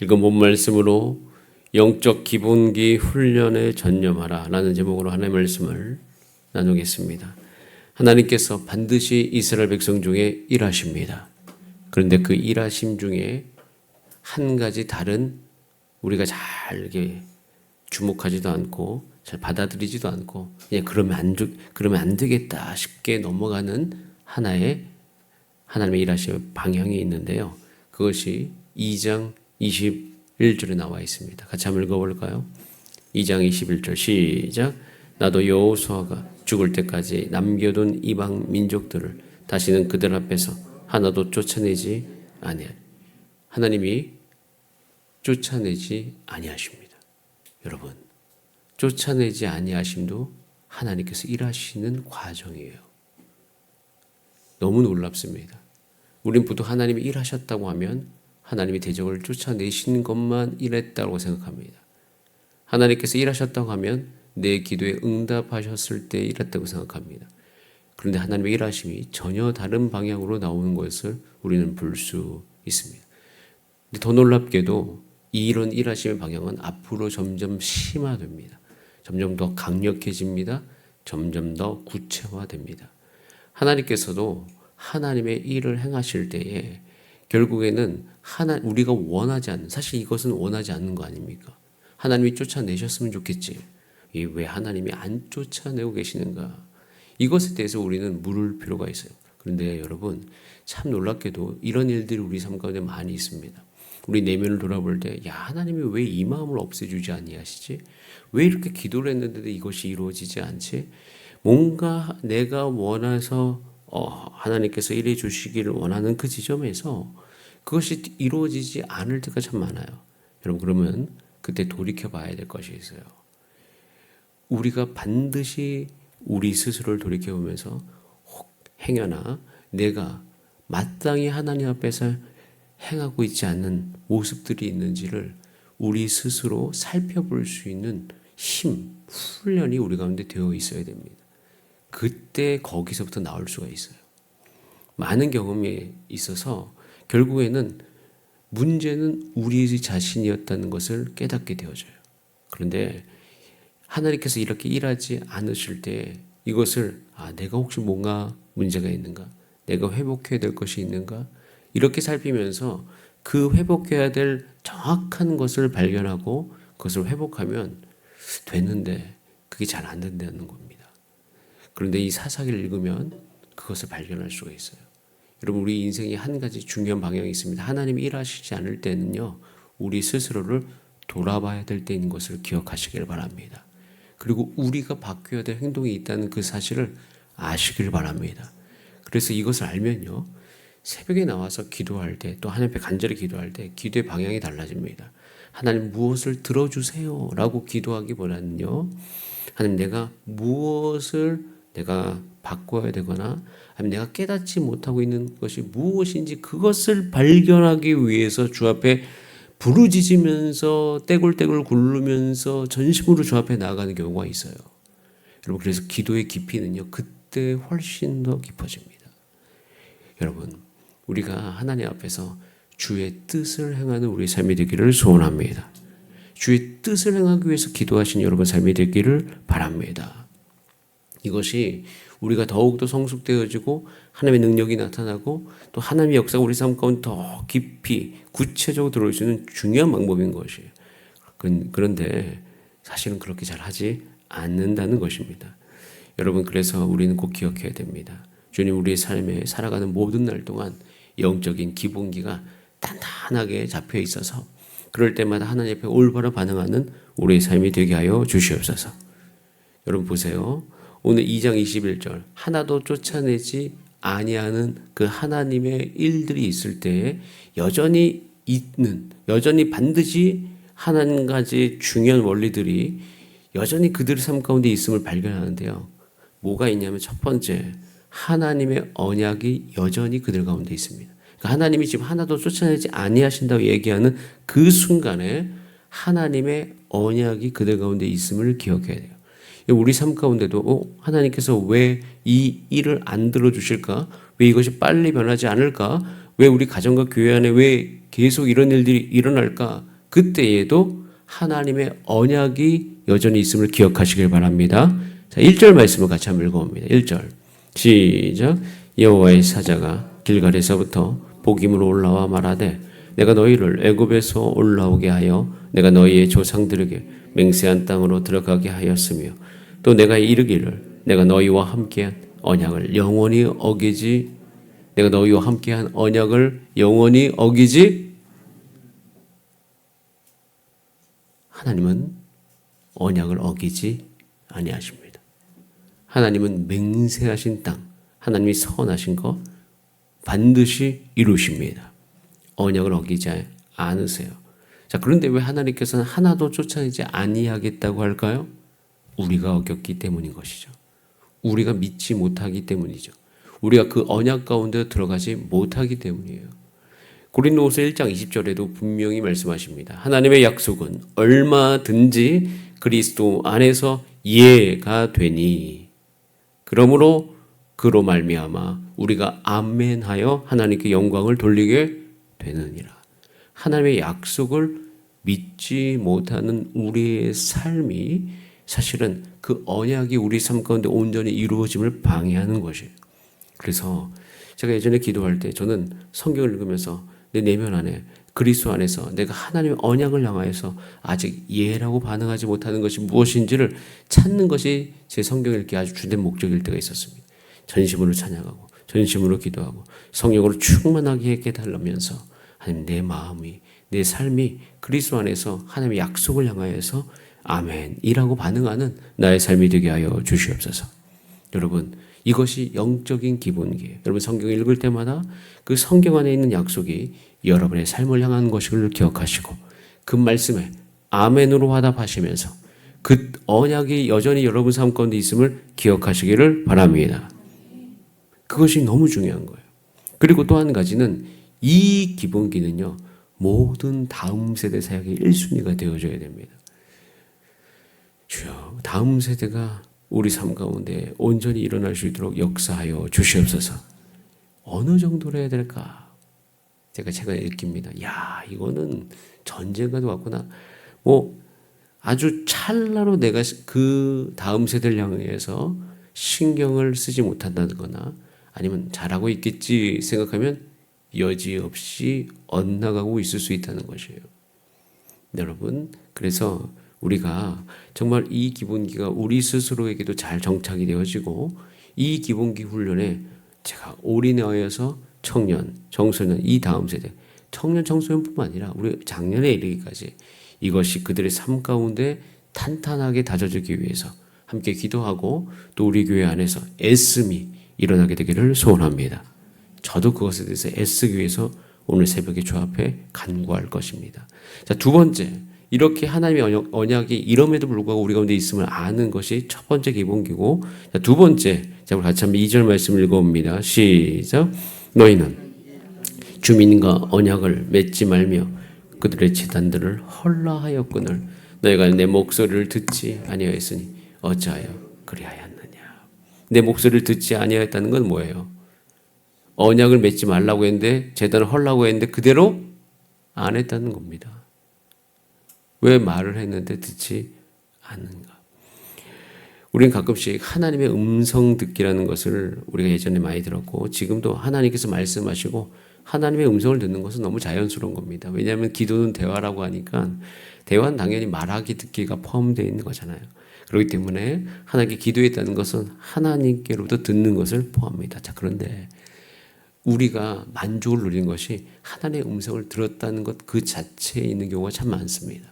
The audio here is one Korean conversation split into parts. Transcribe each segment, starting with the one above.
읽어본 말씀으로 영적 기본기 훈련에 전념하라 라는 제목으로 하나님의 말씀을 나누겠습니다. 하나님께서 반드시 이스라엘 백성 중에 일하십니다. 그런데 그 일하심 중에 한 가지 다른 우리가 잘 이렇게 주목하지도 않고 잘 받아들이지도 않고 그냥 그러면 안 되겠다 싶게 넘어가는 하나의 하나님의 일하심의 방향이 있는데요. 그것이 2장 21절에 나와 있습니다. 같이 한번 읽어볼까요? 2장 21절 시작. 나도 여호수아가 죽을 때까지 남겨둔 이방 민족들을 다시는 그들 앞에서 하나도 쫓아내지 아니하리. 하나님이 쫓아내지 아니하십니다. 여러분, 쫓아내지 아니하심도 하나님께서 일하시는 과정이에요. 너무 놀랍습니다. 우린 보통 하나님이 일하셨다고 하면 하나님이 대적을 쫓아내신 것만 일했다고 생각합니다. 하나님께서 일하셨다고 하면 내 기도에 응답하셨을 때 일했다고 생각합니다. 그런데 하나님의 일하심이 전혀 다른 방향으로 나오는 것을 우리는 볼 수 있습니다. 근데 더 놀랍게도 이런 일하심의 방향은 앞으로 점점 심화됩니다. 점점 더 강력해집니다. 점점 더 구체화됩니다. 하나님께서도 하나님의 일을 행하실 때에 결국에는 우리가 원하지 않는, 사실 이것은 원하지 않는 거 아닙니까? 하나님이 쫓아내셨으면 좋겠지. 왜 하나님이 안 쫓아내고 계시는가? 이것에 대해서 우리는 물을 필요가 있어요. 그런데 여러분, 참 놀랍게도 이런 일들이 우리 삶 가운데 많이 있습니다. 우리 내면을 돌아볼 때, 야, 하나님이 왜 이 마음을 없애주지 아니하시지? 왜 이렇게 기도를 했는데도 이것이 이루어지지 않지? 뭔가 내가 원해서 하나님께서 일해 주시기를 원하는 그 지점에서 그것이 이루어지지 않을 때가 참 많아요. 여러분, 그러면 그때 돌이켜 봐야 될 것이 있어요. 우리가 반드시 우리 스스로를 돌이켜 보면서 혹 행여나 내가 마땅히 하나님 앞에서 행하고 있지 않는 모습들이 있는지를 우리 스스로 살펴볼 수 있는 힘, 훈련이 우리 가운데 되어 있어야 됩니다. 그때 거기서부터 나올 수가 있어요. 많은 경험이 있어서 결국에는 문제는 우리 자신이었다는 것을 깨닫게 되어져요. 그런데 하나님께서 이렇게 일하지 않으실 때 이것을 내가 혹시 뭔가 문제가 있는가? 내가 회복해야 될 것이 있는가? 이렇게 살피면서 그 회복해야 될 정확한 것을 발견하고 그것을 회복하면 되는데 그게 잘 안 된다는 겁니다. 그런데 이 사사기를 읽으면 그것을 발견할 수가 있어요. 여러분, 우리 인생에 한 가지 중요한 방향이 있습니다. 하나님이 일하시지 않을 때는요, 우리 스스로를 돌아봐야 될 때인 것을 기억하시길 바랍니다. 그리고 우리가 바뀌어야 될 행동이 있다는 그 사실을 아시길 바랍니다. 그래서 이것을 알면요, 새벽에 나와서 기도할 때, 또 하나님 앞에 간절히 기도할 때 기도의 방향이 달라집니다. 하나님 무엇을 들어주세요 라고 기도하기보다는요, 하나님 내가 무엇을 내가 바꿔야 되거나 아니면 내가 깨닫지 못하고 있는 것이 무엇인지 그것을 발견하기 위해서 주 앞에 부르짖으면서 떼굴떼굴 굴르면서 전심으로 주 앞에 나아가는 경우가 있어요. 여러분, 그래서 기도의 깊이는요, 그때 훨씬 더 깊어집니다. 여러분, 우리가 하나님 앞에서 주의 뜻을 행하는 우리의 삶이 되기를 소원합니다. 주의 뜻을 행하기 위해서 기도하신 여러분 삶이 되기를 바랍니다. 이것이 우리가 더욱더 성숙되어지고 하나님의 능력이 나타나고 또 하나님의 역사가 우리 삶 가운데 더 깊이 구체적으로 들어올 수 있는 중요한 방법인 것이에요. 그런데 사실은 그렇게 잘 하지 않는다는 것입니다. 여러분, 그래서 우리는 꼭 기억해야 됩니다. 주님, 우리의 삶에 살아가는 모든 날 동안 영적인 기본기가 단단하게 잡혀 있어서 그럴 때마다 하나님 앞에 올바로 반응하는 우리의 삶이 되게 하여 주시옵소서. 여러분 보세요. 오늘 2장 21절 하나도 쫓아내지 아니하는 그 하나님의 일들이 있을 때에 여전히 반드시 한 가지 중요한 원리들이 여전히 그들의 삶 가운데 있음을 발견하는데요. 뭐가 있냐면 첫 번째, 하나님의 언약이 여전히 그들 가운데 있습니다. 그러니까 하나님이 지금 하나도 쫓아내지 아니하신다고 얘기하는 그 순간에 하나님의 언약이 그들 가운데 있음을 기억해야 돼요. 우리 삶 가운데도 하나님께서 왜 이 일을 안 들어주실까? 왜 이것이 빨리 변하지 않을까? 왜 우리 가정과 교회 안에 왜 계속 이런 일들이 일어날까? 그때에도 하나님의 언약이 여전히 있음을 기억하시길 바랍니다. 자, 1절 말씀을 같이 한번 읽어봅니다. 1절 시작. 여호와의 사자가 길갈에서부터 복임으로 올라와 말하되 내가 너희를 애굽에서 올라오게 하여 내가 너희의 조상들에게 맹세한 땅으로 들어가게 하였으며 또 내가 이르기를 내가 너희와 함께한 언약을 영원히 어기지 내가 너희와 함께한 언약을 영원히 어기지. 하나님은 언약을 어기지 아니하십니다. 하나님은 맹세하신 땅, 하나님이 선하신 것 반드시 이루십니다. 언약을 어기지 않으세요. 자, 그런데 왜 하나님께서는 하나도 쫓아내지 아니하겠다고 할까요? 우리가 어겼기 때문인 것이죠. 우리가 믿지 못하기 때문이죠. 우리가 그 언약 가운데 들어가지 못하기 때문이에요. 고린도후서 1장 20절에도 분명히 말씀하십니다. 하나님의 약속은 얼마든지 그리스도 안에서 예가 되니 그러므로 그로 말미암아 우리가 아멘하여 하나님께 영광을 돌리게 되느니라. 하나님의 약속을 믿지 못하는 우리의 삶이 사실은 그 언약이 우리 삶 가운데 온전히 이루어짐을 방해하는 것이에요. 그래서 제가 예전에 기도할 때 저는 성경을 읽으면서 내 내면 안에 그리스도 안에서 내가 하나님의 언약을 향하여서 아직 예라고 반응하지 못하는 것이 무엇인지를 찾는 것이 제 성경 읽기 아주 주된 목적일 때가 있었습니다. 전심으로 찬양하고 전심으로 기도하고 성령으로 충만하게 했게 달라면서 하나님 내 마음이 내 삶이 그리스도 안에서 하나님의 약속을 향하여서 아멘이라고 반응하는 나의 삶이 되게 하여 주시옵소서. 여러분 이것이 영적인 기본기예요. 여러분 성경 읽을 때마다 그 성경 안에 있는 약속이 여러분의 삶을 향한 것을 기억하시고 그 말씀에 아멘으로 화답하시면서 그 언약이 여전히 여러분 삶 가운데 있음을 기억하시기를 바랍니다. 그것이 너무 중요한 거예요. 그리고 또 한 가지는 이 기본기는요. 모든 다음 세대 사역의 1순위가 되어줘야 됩니다. 주여 다음 세대가 우리 삶 가운데 온전히 일어날 수 있도록 역사하여 주시옵소서. 어느 정도로 해야 될까? 제가 최근에 읽깁니다. 야, 이거는 전쟁과도 같구나. 뭐 아주 찰나로 내가 그 다음 세대를 향해서 신경을 쓰지 못한다거나 아니면 잘하고 있겠지 생각하면 여지없이 엇나가고 있을 수 있다는 것이에요. 여러분, 그래서 우리가 정말 이 기본기가 우리 스스로에게도 잘 정착이 되어지고 이 기본기 훈련에 제가 올인하여서 청년, 청소년, 이 다음 세대, 청년, 청소년뿐만 아니라 우리 작년에 이르기까지 이것이 그들의 삶 가운데 탄탄하게 다져지기 위해서 함께 기도하고 또 우리 교회 안에서 애씀이 일어나게 되기를 소원합니다. 저도 그것에 대해서 애쓰기 위해서 오늘 새벽에 주 앞에 간구할 것입니다. 자, 두 번째, 이렇게 하나님의 언약이 이럼에도 불구하고 우리 가운데 있음을 아는 것이 첫 번째 기본기고, 자, 두 번째, 자, 우리 같이 한번 2절 말씀을 읽어봅니다. 시작. 너희는 주민과 언약을 맺지 말며 그들의 제단들을 헐라하였거늘 너희가 내 목소리를 듣지 아니하였으니 어찌하여 그리하였느냐. 내 목소리를 듣지 아니하였다는 건 뭐예요? 언약을 맺지 말라고 했는데 제단을 헐라고 했는데 그대로 안 했다는 겁니다. 왜 말을 했는데 듣지 않는가? 우리는 가끔씩 하나님의 음성 듣기라는 것을 우리가 예전에 많이 들었고 지금도 하나님께서 말씀하시고 하나님의 음성을 듣는 것은 너무 자연스러운 겁니다. 왜냐하면 기도는 대화라고 하니까 대화는 당연히 말하기 듣기가 포함되어 있는 거잖아요. 그렇기 때문에 하나님께 기도했다는 것은 하나님께로부터 듣는 것을 포함합니다. 자, 그런데 우리가 만족을 누리는 것이 하나님의 음성을 들었다는 것 그 자체에 있는 경우가 참 많습니다.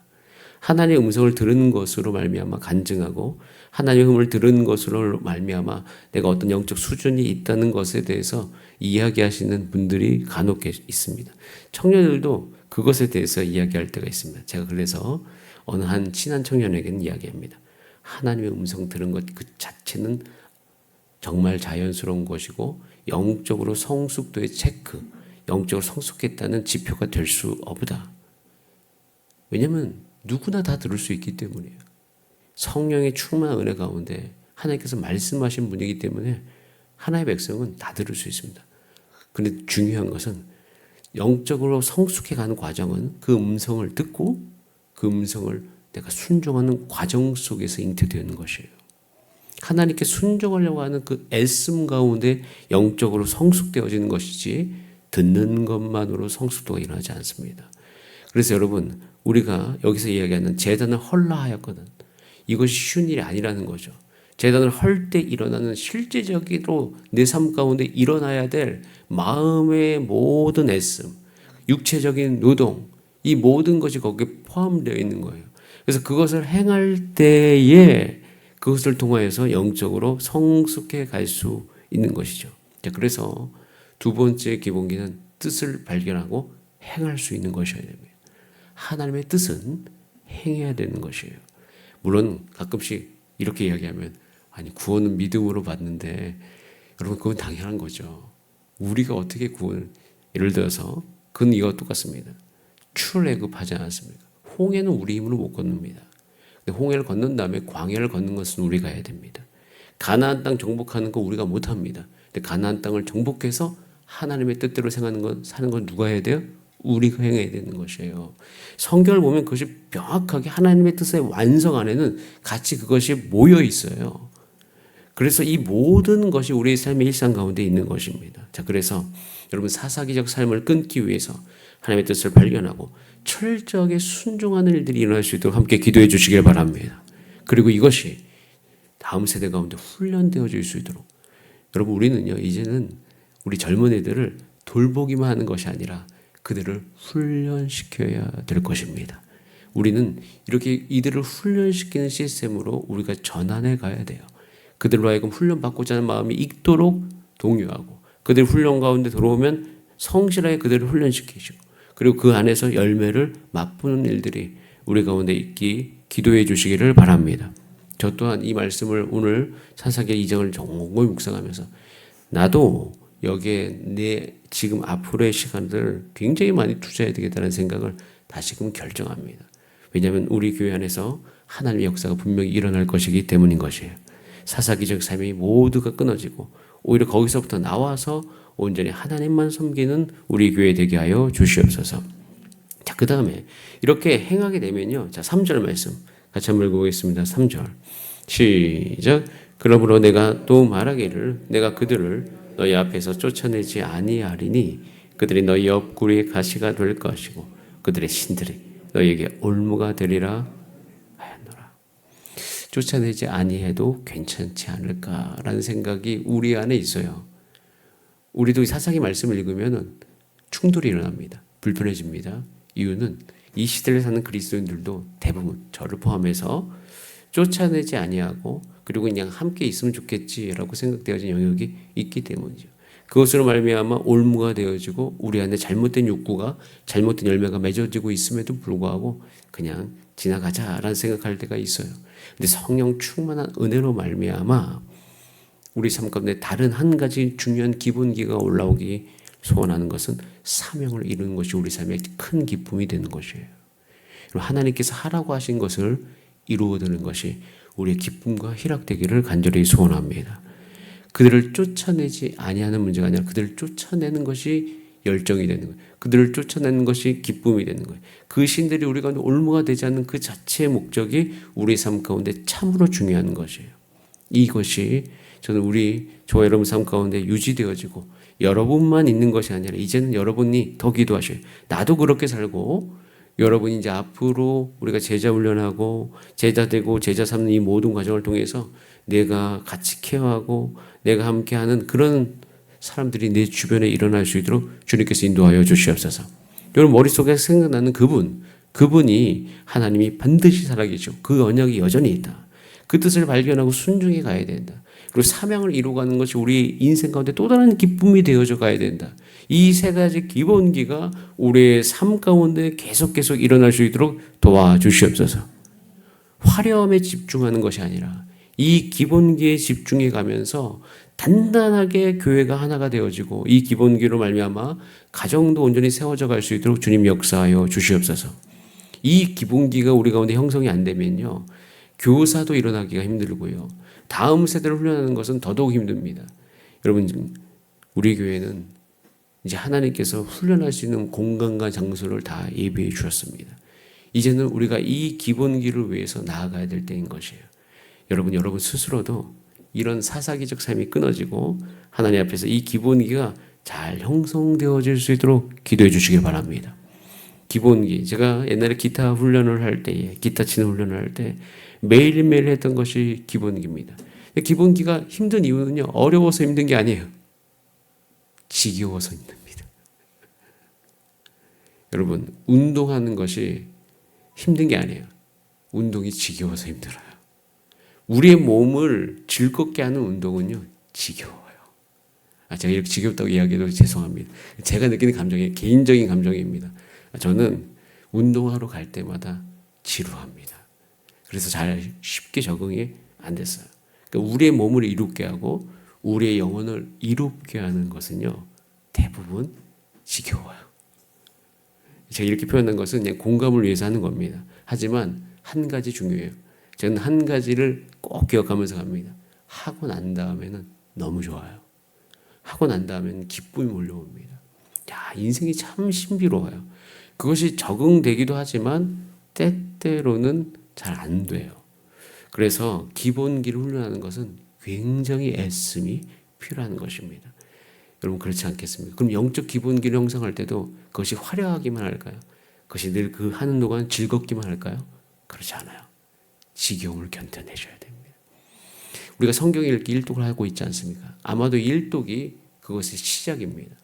하나님의 음성을 들은 것으로 말미암아 간증하고 하나님의 음을 들은 것으로 말미암아 내가 어떤 영적 수준이 있다는 것에 대해서 이야기하시는 분들이 간혹 있습니다. 청년들도 그것에 대해서 이야기할 때가 있습니다. 제가 그래서 어느 한 친한 청년에게는 이야기합니다. 하나님의 음성 들은 것 그 자체는 정말 자연스러운 것이고 영적으로 성숙도의 체크, 영적으로 성숙했다는 지표가 될 수 없다. 왜냐하면 누구나 다 들을 수 있기 때문이에요. 성령의 충만한 은혜 가운데 하나님께서 말씀하신 분이기 때문에 하나님의 백성은 다 들을 수 있습니다. 그런데 중요한 것은 영적으로 성숙해가는 과정은 그 음성을 듣고 그 음성을 내가 순종하는 과정 속에서 잉태되는 것이에요. 하나님께 순종하려고 하는 그 애씀 가운데 영적으로 성숙되어지는 것이지 듣는 것만으로 성숙도가 일어나지 않습니다. 그래서 여러분, 우리가 여기서 이야기하는 제단을 헐라 하였거든. 이것이 쉬운 일이 아니라는 거죠. 제단을 헐 때 일어나는 실제적으로 내 삶 가운데 일어나야 될 마음의 모든 애씀, 육체적인 노동, 이 모든 것이 거기에 포함되어 있는 거예요. 그래서 그것을 행할 때에 그것을 통하여서 영적으로 성숙해 갈 수 있는 것이죠. 그래서 두 번째 기본기는 뜻을 발견하고 행할 수 있는 것이어야 됩니다. 하나님의 뜻은 행해야 되는 것이에요. 물론 가끔씩 이렇게 이야기하면 아니 구원은 믿음으로 받는데 여러분 그건 당연한 거죠. 우리가 어떻게 구원을 예를 들어서 그건 이거 똑같습니다. 출애굽하지 않았습니까? 홍해는 우리 힘으로 못 건넙니다. 근데 홍해를 건넌 다음에 광야를 걷는 것은 우리가 해야 됩니다. 가나안 땅 정복하는 거 우리가 못 합니다. 근데 가나안 땅을 정복해서 하나님의 뜻대로 사는 건 누가 해야 돼요? 우리가 행해야 되는 것이에요. 성경을 보면 그것이 명확하게 하나님의 뜻의 완성 안에는 같이 그것이 모여 있어요. 그래서 이 모든 것이 우리의 삶의 일상 가운데 있는 것입니다. 자, 그래서 여러분 사사기적 삶을 끊기 위해서 하나님의 뜻을 발견하고 철저하게 순종하는 일들이 일어날 수 있도록 함께 기도해 주시길 바랍니다. 그리고 이것이 다음 세대 가운데 훈련되어질 수 있도록 여러분 우리는요 이제는 우리 젊은 애들을 돌보기만 하는 것이 아니라 그들을 훈련시켜야 될 것입니다. 우리는 이렇게 이들을 훈련시키는 시스템으로 우리가 전환해 가야 돼요. 그들로 하여금 훈련받고자 하는 마음이 있도록 독려하고 그들 훈련 가운데 들어오면 성실하게 그들을 훈련시키시고 그리고 그 안에서 열매를 맛보는 일들이 우리 가운데 있기 기도해 주시기를 바랍니다. 저 또한 이 말씀을 오늘 사사기 2장을 곰곰이 묵상하면서 나도 여기에 내 지금 앞으로의 시간들을 굉장히 많이 투자해야 되겠다는 생각을 다시금 결정합니다. 왜냐하면 우리 교회 안에서 하나님의 역사가 분명히 일어날 것이기 때문인 것이에요. 사사기적 삶이 모두가 끊어지고 오히려 거기서부터 나와서 온전히 하나님만 섬기는 우리 교회 되게 하여 주시옵소서. 자, 그 다음에 이렇게 행하게 되면요. 자, 3절 말씀 같이 한번 읽어보겠습니다. 3절 시작. 그러므로 내가 또 말하기를 내가 그들을 너희 앞에서 쫓아내지 아니하리니 그들이 너희 옆구리의 가시가 될 것이고 그들의 신들이 너희에게 올무가 되리라 하였노라. 쫓아내지 아니해도 괜찮지 않을까라는 생각이 우리 안에 있어요. 우리도 사사기 말씀을 읽으면 충돌이 일어납니다. 불편해집니다. 이유는 이 시대를 사는 그리스도인들도 대부분 저를 포함해서 쫓아내지 아니하고 그리고 그냥 함께 있으면 좋겠지라고 생각되어진 영역이 있기 때문이죠. 그것으로 말미암아 올무가 되어지고 우리 안에 잘못된 욕구가 잘못된 열매가 맺어지고 있음에도 불구하고 그냥 지나가자라는 생각할 때가 있어요. 근데 성령 충만한 은혜로 말미암아 우리 삶 가운데 다른 한 가지 중요한 기본기가 올라오기 소원하는 것은 사명을 이루는 것이 우리 삶의 큰 기쁨이 되는 것이에요. 하나님께서 하라고 하신 것을 이루어드는 것이 우리의 기쁨과 희락되기를 간절히 소원합니다. 그들을 쫓아내지 아니하는 문제가 아니라 그들을 쫓아내는 것이 열정이 되는 거예요. 그들을 쫓아내는 것이 기쁨이 되는 거예요. 그 신들이 우리 가운데 올무가 되지 않는 그 자체의 목적이 우리 삶 가운데 참으로 중요한 것이에요. 이것이 저는 저와 여러분 삶 가운데 유지되어지고 여러분만 있는 것이 아니라 이제는 여러분이 더 기도하셔요. 나도 그렇게 살고 여러분이 이제 앞으로 우리가 제자 훈련하고 제자 되고 제자 삼는 이 모든 과정을 통해서 내가 같이 케어하고 내가 함께하는 그런 사람들이 내 주변에 일어날 수 있도록 주님께서 인도하여 주시옵소서. 여러분 머릿속에 생각나는 그분이 하나님이 반드시 살아계시고 그 언약이 여전히 있다. 그 뜻을 발견하고 순종해 가야 된다. 그리고 사명을 이루어가는 것이 우리 인생 가운데 또 다른 기쁨이 되어져 가야 된다. 이 세 가지 기본기가 우리의 삶 가운데 계속 일어날 수 있도록 도와주시옵소서. 화려함에 집중하는 것이 아니라 이 기본기에 집중해 가면서 단단하게 교회가 하나가 되어지고 이 기본기로 말미암아 가정도 온전히 세워져 갈 수 있도록 주님 역사하여 주시옵소서. 이 기본기가 우리 가운데 형성이 안 되면요. 교사도 일어나기가 힘들고요. 다음 세대를 훈련하는 것은 더더욱 힘듭니다. 여러분, 우리 교회는 이제 하나님께서 훈련할 수 있는 공간과 장소를 다 예비해 주셨습니다. 이제는 우리가 이 기본기를 위해서 나아가야 될 때인 것이에요. 여러분 스스로도 이런 사사기적 삶이 끊어지고 하나님 앞에서 이 기본기가 잘 형성되어질 수 있도록 기도해 주시길 바랍니다. 기본기, 제가 옛날에 기타 훈련을 할 때에, 기타 치는 훈련을 할 때 매일매일 했던 것이 기본기입니다. 기본기가 힘든 이유는요, 어려워서 힘든 게 아니에요. 지겨워서 힘듭니다. 여러분, 운동하는 것이 힘든 게 아니에요. 운동이 지겨워서 힘들어요. 우리의 몸을 즐겁게 하는 운동은요, 지겨워요. 제가 이렇게 지겹다고 이야기해도 죄송합니다. 제가 느끼는 감정이 개인적인 감정입니다. 저는 운동하러 갈 때마다 지루합니다. 그래서 잘 쉽게 적응이 안 됐어요. 그러니까 우리의 몸을 이롭게 하고 우리의 영혼을 이롭게 하는 것은요, 대부분 지겨워요. 제가 이렇게 표현한 것은 그냥 공감을 위해서 하는 겁니다. 하지만 한 가지 중요해요. 저는 한 가지를 꼭 기억하면서 갑니다. 하고 난 다음에는 너무 좋아요. 하고 난 다음에는 기쁨이 몰려옵니다. 야, 인생이 참 신비로워요. 그것이 적응되기도 하지만 때때로는 잘 안 돼요. 그래서 기본기를 훈련하는 것은 굉장히 애씀이 필요한 것입니다. 여러분 그렇지 않겠습니까? 그럼 영적 기본기를 형성할 때도 그것이 화려하기만 할까요? 그것이 늘 그 하는 동안 즐겁기만 할까요? 그렇지 않아요. 지겨움을 견뎌내셔야 됩니다. 우리가 성경 읽기 일독을 하고 있지 않습니까? 아마도 일독이 그것의 시작입니다.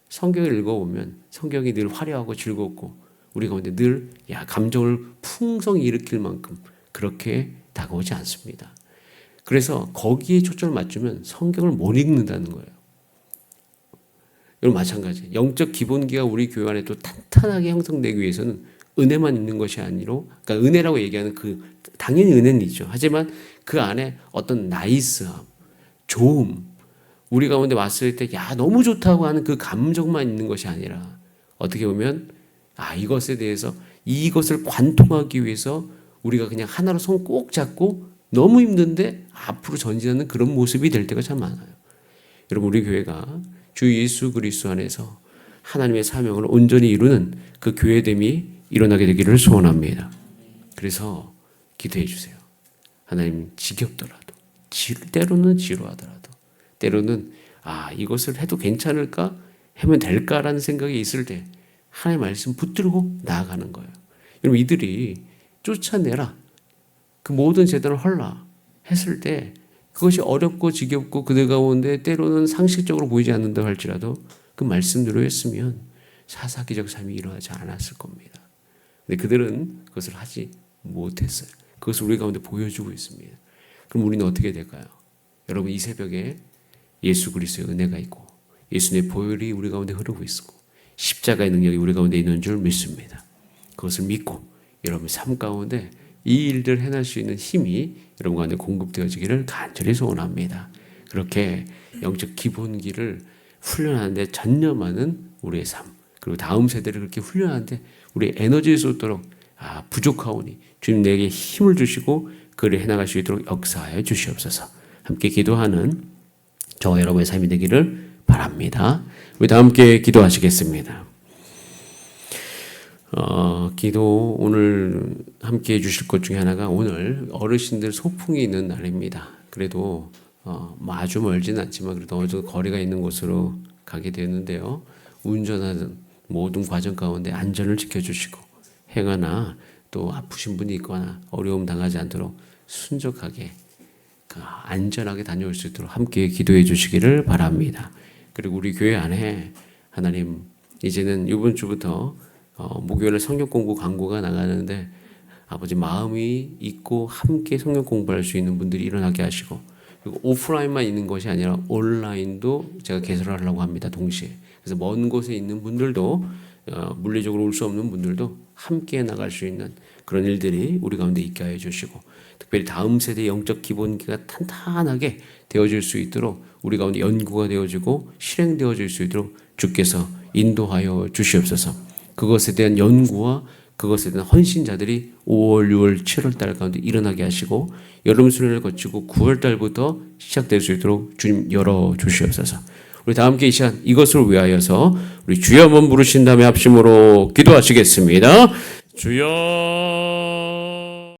성경을 읽어보면 성경이 늘 화려하고 즐겁고 우리 가운데 늘 감정을 풍성히 일으킬 만큼 그렇게 다가오지 않습니다. 그래서 거기에 초점을 맞추면 성경을 못 읽는다는 거예요. 여러분 마찬가지. 영적 기본기가 우리 교회 안에 또 탄탄하게 형성되기 위해서는 은혜만 있는 것이 아니로, 그러니까 은혜라고 얘기하는 당연히 은혜는 있죠. 하지만 그 안에 어떤 나이스함, 좋음, 우리 가운데 왔을 때 너무 좋다고 하는 그 감정만 있는 것이 아니라 어떻게 보면 이것에 대해서 이것을 관통하기 위해서 우리가 그냥 하나로 손 꼭 잡고 너무 힘든데 앞으로 전진하는 그런 모습이 될 때가 참 많아요. 여러분 우리 교회가 주 예수 그리스도 안에서 하나님의 사명을 온전히 이루는 그 교회됨이 일어나게 되기를 소원합니다. 그래서 기도해 주세요. 하나님 지겹더라도, 때로는 지루하더라도, 때로는 이것을 해도 괜찮을까? 하면 될까라는 생각이 있을 때 하나님의 말씀 붙들고 나아가는 거예요. 여러분 이들이 쫓아내라, 그 모든 재단을 헐라 했을 때 그것이 어렵고 지겹고 그들 가운데 때로는 상식적으로 보이지 않는다고 할지라도 그 말씀대로 했으면 사사기적 삶이 일어나지 않았을 겁니다. 근데 그들은 그것을 하지 못했어요. 그것을 우리 가운데 보여주고 있습니다. 그럼 우리는 어떻게 될까요? 여러분 이 새벽에 예수 그리스도의 은혜가 있고 예수님의 보혈이 우리 가운데 흐르고 있고 십자가의 능력이 우리 가운데 있는 줄 믿습니다. 그것을 믿고 여러분 삶 가운데 이 일들을 해낼 수 있는 힘이 여러분 가운데 공급되어지기를 간절히 소원합니다. 그렇게 영적 기본기를 훈련하는데 전념하는 우리의 삶, 그리고 다음 세대를 그렇게 훈련하는데 우리의 에너지를 쏟도록 부족하오니 주님 내게 힘을 주시고 그를 해나갈 수 있도록 역사하여 주시옵소서. 함께 기도하는 저와 여러분의 삶이 되기를 바랍니다. 우리 다 함께 기도하시겠습니다. 기도 오늘 함께 해주실 것 중에 하나가 오늘 어르신들 소풍이 있는 날입니다. 그래도 아주 멀지는 않지만 그래도 어느 정도 거리가 있는 곳으로 가게 되는데요. 운전하는 모든 과정 가운데 안전을 지켜주시고 행하나 또 아프신 분이 있거나 어려움 당하지 않도록 순적하게 안전하게 다녀올 수 있도록 함께 기도해 주시기를 바랍니다. 그리고 우리 교회 안에 하나님 이제는 이번 주부터 목요일에 성경 공부 광고가 나가는데 아버지 마음이 있고 함께 성경 공부할 수 있는 분들이 일어나게 하시고 그리고 오프라인만 있는 것이 아니라 온라인도 제가 개설하려고 합니다. 동시에. 그래서 먼 곳에 있는 분들도 물리적으로 올 수 없는 분들도 함께 나갈 수 있는 그런 일들이 우리 가운데 있게 하여 주시고 특별히 다음 세대의 영적 기본기가 탄탄하게 되어질 수 있도록 우리 가운데 연구가 되어지고 실행되어질 수 있도록 주께서 인도하여 주시옵소서. 그것에 대한 연구와 그것에 대한 헌신자들이 5월, 6월, 7월 달 가운데 일어나게 하시고 여름 수련을 거치고 9월 달부터 시작될 수 있도록 주님 열어 주시옵소서. 우리 다 함께 이 시간 이것을 위하여서 우리 주여 한번 부르신 다음에 합심으로 기도하시겠습니다. 주여